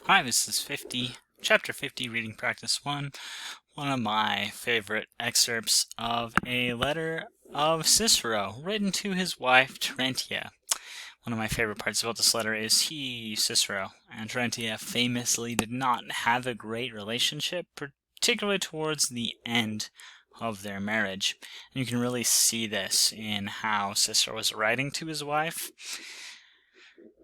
Hi, this is Chapter 50, Reading Practice 1, one of my favorite excerpts of a letter of Cicero written to his wife Terentia. One of my favorite parts about this letter is Cicero, and Terentia famously did not have a great relationship, particularly towards the end of their marriage. And you can really see this in how Cicero was writing to his wife.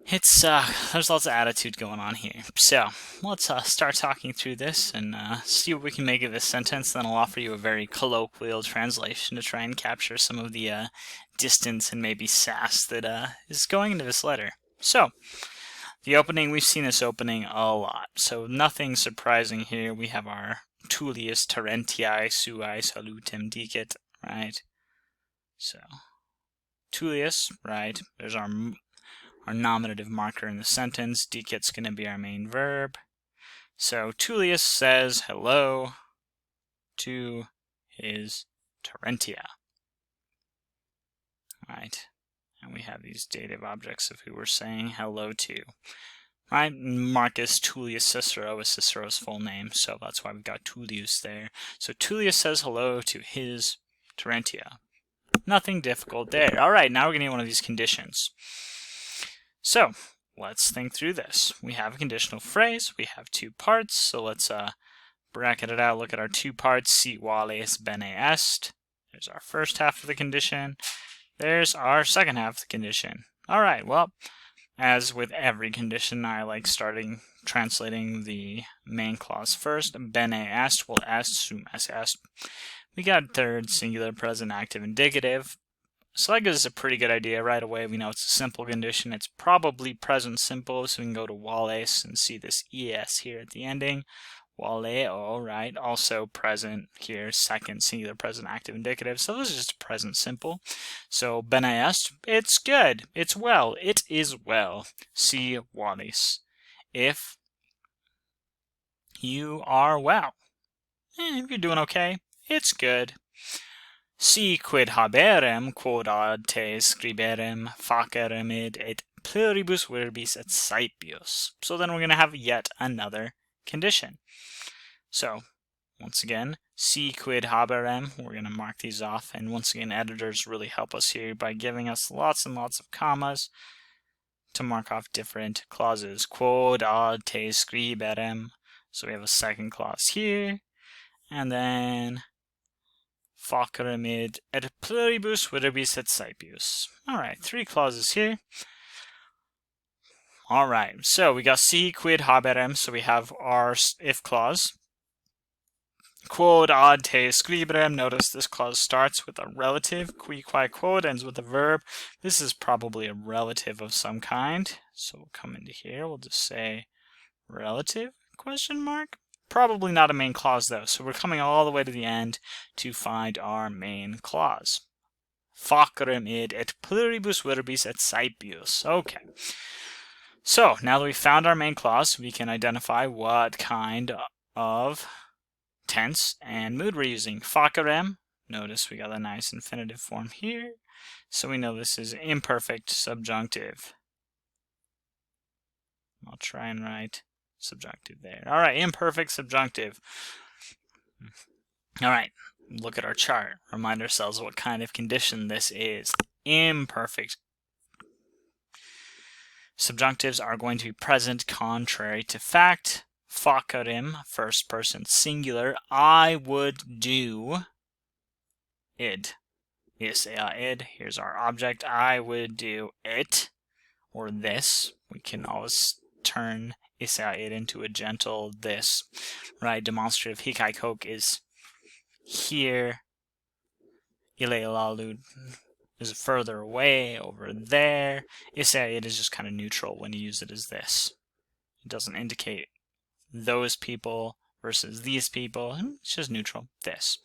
There's lots of attitude going on here. So, let's start talking through this and see what we can make of this sentence. Then I'll offer you a very colloquial translation to try and capture some of the distance and maybe sass that is going into this letter. So, the opening, we've seen this opening a lot. So, nothing surprising here. We have our Tullius Terentiae suae salutem dicit, right? So, Tullius, right? There's our nominative marker in the sentence. Dicit's going to be our main verb. So Tullius says hello to his Terentia. Right? And we have these dative objects of who we're saying hello to. Right? Marcus Tullius Cicero is Cicero's full name, so that's why we've got Tullius there. So Tullius says hello to his Terentia. Nothing difficult there. Alright, now we're going to get one of these conditions. So, let's think through this. We have a conditional phrase, we have two parts, so let's bracket it out, look at our two parts, si vales bene est. There's our first half of the condition, there's our second half of the condition. Alright, well, as with every condition, I like translating the main clause first. Bene est, well, est, sum est. We got third, singular, present, active, indicative. So that gives us a pretty good idea right away. We know it's a simple condition. It's probably present simple, so we can go to vales and see this es here at the ending. Valeo, right? Also present here, second, singular, present, active, indicative. So this is just present simple. So bene est, it's good, it's well, it is well. Si vales, if you are well. If you're doing okay, it's good. Si quid haberem quod ad te scriberem facerem id et pluribus verbis et saepius. So then we're going to have yet another condition. So, once again, si quid haberem, we're going to mark these off, and once again, editors really help us here by giving us lots and lots of commas to mark off different clauses. Quod ad te scriberem, so we have a second clause here, and then facerem id et pluribus verbis et saepius. Alright, three clauses here. Alright, so we got si quid haberem, so we have our if clause. Quod ad te scriberem, notice this clause starts with a relative. Qui quae quod ends with a verb. This is probably a relative of some kind. So we'll come into here, we'll just say relative, question mark. Probably not a main clause though, so we're coming all the way to the end to find our main clause. Facerem id et pluribus verbis et saepius. Okay. So, now that we've found our main clause, we can identify what kind of tense and mood we're using. Facerem, notice we got a nice infinitive form here, so we know this is imperfect subjunctive. I'll try and write subjunctive there. Alright, imperfect subjunctive. Alright, look at our chart. Remind ourselves what kind of condition this is. Imperfect. Subjunctives are going to be present contrary to fact. Facerem, first person singular, I would do id. Id, here's our object, I would do it, or this. We can always turn id into a gentle this, right? Demonstrative hikai kok is here. Ile is further away, over there. Id is just kind of neutral when you use it as this. It doesn't indicate those people versus these people. It's just neutral, this.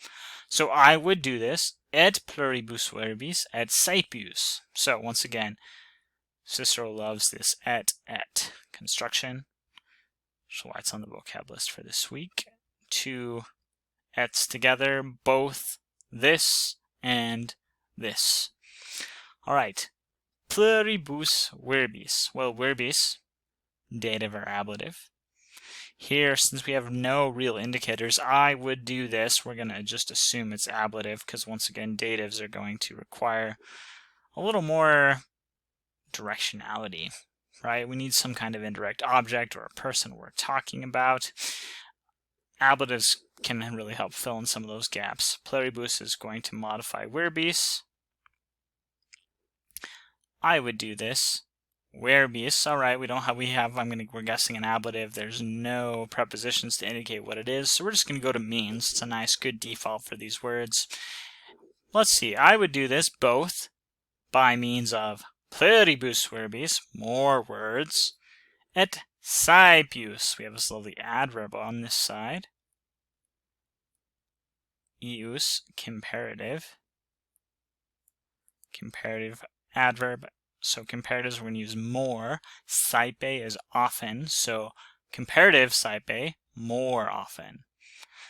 So I would do this, et pluribus verbis et saepius. So once again, Cicero loves this et construction. So why it's on the vocab list for this week. Two ets together, both this and this. Alright, pluribus verbis. Well, verbis, dative or ablative. Here, since we have no real indicators, I would do this. We're going to just assume it's ablative because, once again, datives are going to require a little more directionality, right? We need some kind of indirect object or a person we're talking about. Ablatives can really help fill in some of those gaps. Pluribus is going to modify verbis. I would do this. Verbis, all right, we're guessing an ablative. There's no prepositions to indicate what it is, so we're just going to go to means. It's a nice, good default for these words. Let's see, I would do this both by means of pluribus verbis, more words, et saepius. We have this lovely adverb on this side. Ius, comparative adverb. So comparatives, we're going to use more. Saepe is often. So comparative saepe, more often.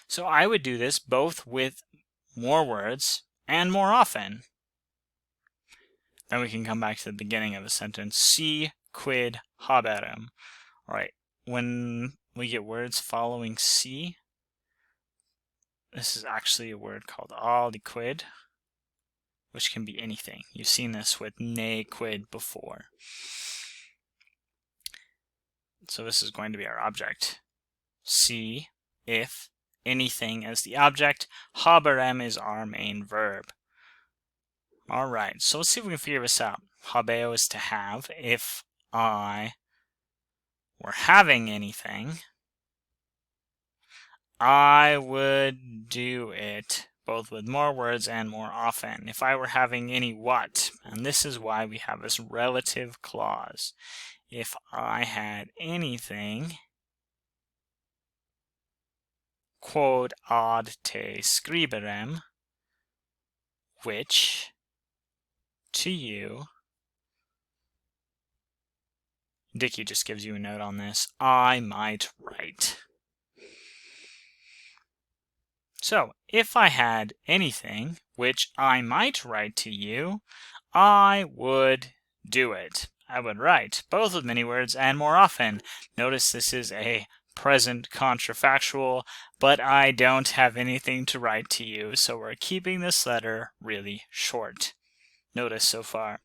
So I would do this both with more words and more often. Then we can come back to the beginning of the sentence. Si quid haberem. All right, when we get words following si, this is actually a word called aliquid, which can be anything. You've seen this with ne quid before. So this is going to be our object. Si, if, anything as the object. Haberem is our main verb. Alright, so let's see if we can figure this out. Habeo is to have. If I were having anything, I would do it both with more words and more often. If I were having any what, and this is why we have this relative clause. If I had anything, quod ad te scriberem, which to you, Dickey just gives you a note on this, I might write. So, if I had anything which I might write to you, I would do it. I would write, both with many words and more often. Notice this is a present contrafactual, but I don't have anything to write to you, so we're keeping this letter really short. Notice so far,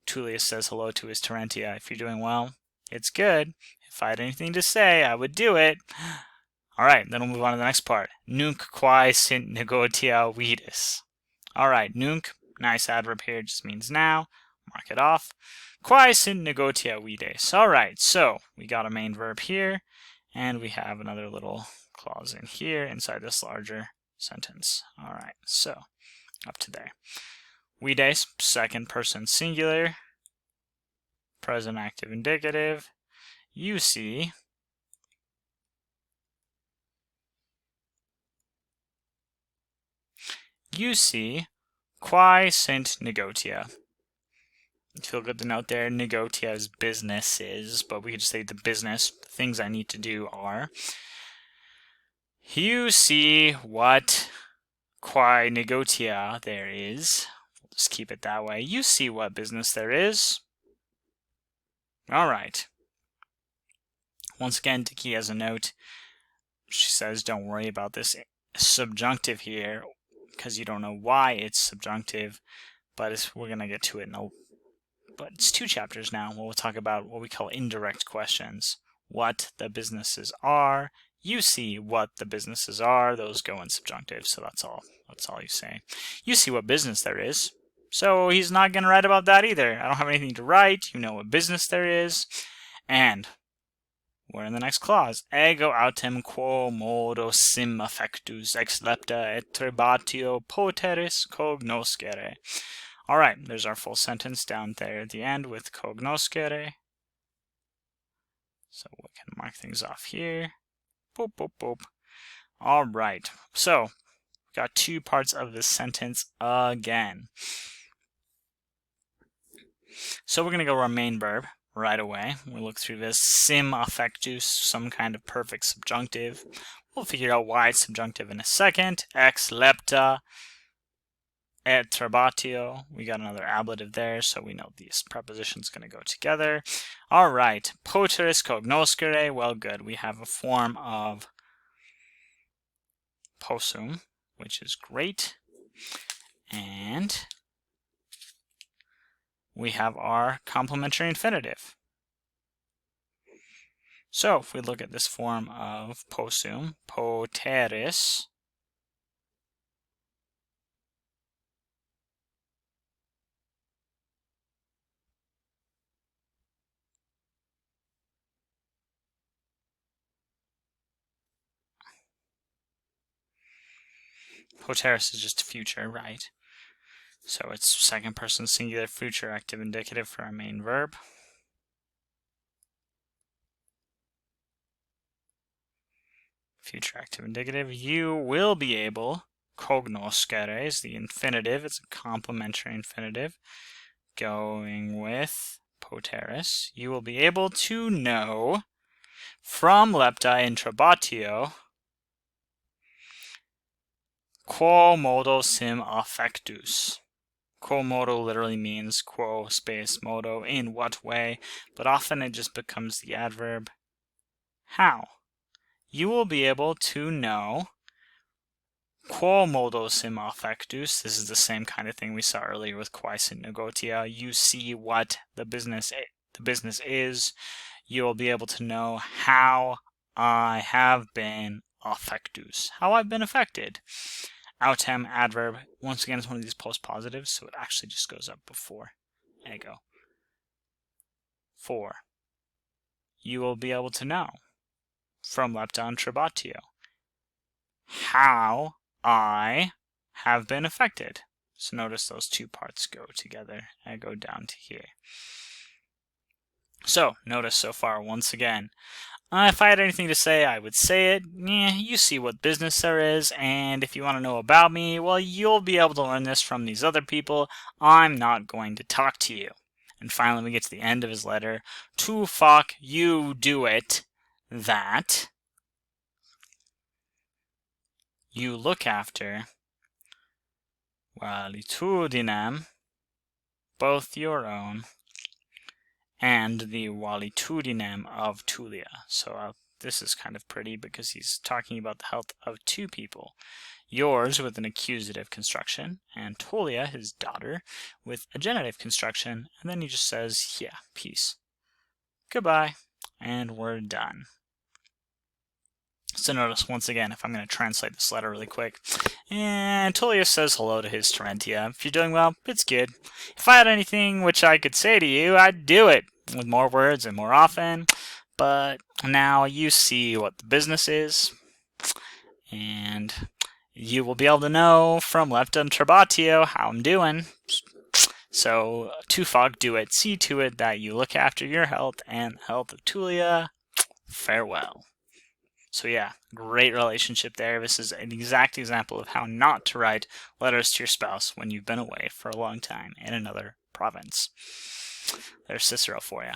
Tullius says hello to his Terentia. If you're doing well, it's good. If I had anything to say, I would do it. Alright, then we'll move on to the next part. Nunc quae sint negotia vidis. Alright, nunc, nice adverb here, just means now. Mark it off. Quae sint negotia vidis. Alright, so we got a main verb here, and we have another little clause in here inside this larger sentence. Alright, so up to there. Vides, second person singular, present active indicative. You see, quae sint negotia. If you look at the note there, negotia is businesses, but we could just say the business. The things I need to do are, you see what quae negotia there is. We'll just keep it that way. You see what business there is. Alright. Once again, Dickey has a note. She says, don't worry about this subjunctive here, because you don't know why it's subjunctive, but we're going to get to it but it's 2 chapters now where we'll talk about what we call indirect questions. What the businesses are. You see what the businesses are. Those go in subjunctive, so that's all you say. You see what business there is. So he's not going to write about that either. I don't have anything to write. You know what business there is. And we're in the next clause. Ego autem quo modo sim affectus ex lepta et turbatio poteris cognoscere. Alright, there's our full sentence down there at the end with cognoscere. So we can mark things off here. Boop, boop, boop. Alright, so we've got 2 parts of this sentence again. So we're going to go to our main verb right away. We'll look through this. Sim affectus, some kind of perfect subjunctive. We'll figure out why it's subjunctive in a second. Ex lepta. et turbatio. We got another ablative there, so we know these prepositions going to go together. All right, poteris cognoscere. Well, good. We have a form of possum, which is great. And we have our complementary infinitive. So if we look at this form of possum, poteris, poteris is just future, right? So it's second person singular future active indicative for our main verb. Future active indicative. You will be able, cognoscere is the infinitive. It's a complementary infinitive. Going with poteris. You will be able to know from lepta intrabatio quo modo sim affectus. Quo modo literally means quo space modo, in what way, but often it just becomes the adverb how. You will be able to know quo modo sim affectus. This is the same kind of thing we saw earlier with quae sint negotia. You see what the business is. You will be able to know how I have been affectus, how I've been affected. Autem adverb, once again, it's one of these postpositives, so it actually just goes up before ego. 4. You will be able to know from lepta intrabatio how I have been affected. So notice those two parts go together. I go down to here. So notice so far, once again, if I had anything to say, I would say it. You see what business there is, and if you want to know about me, well, you'll be able to learn this from these other people. I'm not going to talk to you. And finally, we get to the end of his letter. To fuck you do it that you look after valitudinem, both your own and the valitudinem of Tullia. So this is kind of pretty because he's talking about the health of two people. Yours with an accusative construction, and Tullia, his daughter, with a genitive construction, and then he just says, yeah, peace. Goodbye, and we're done. So notice once again, if I'm going to translate this letter really quick, and Tullius says hello to his Terentia. If you're doing well, it's good. If I had anything which I could say to you, I'd do it with more words and more often. But now you see what the business is, and you will be able to know from lepta intrabatio how I'm doing. So to fog do it, see to it that you look after your health and the health of Tullia. Farewell. So yeah, great relationship there. This is an exact example of how not to write letters to your spouse when you've been away for a long time in another province. There's Cicero for you.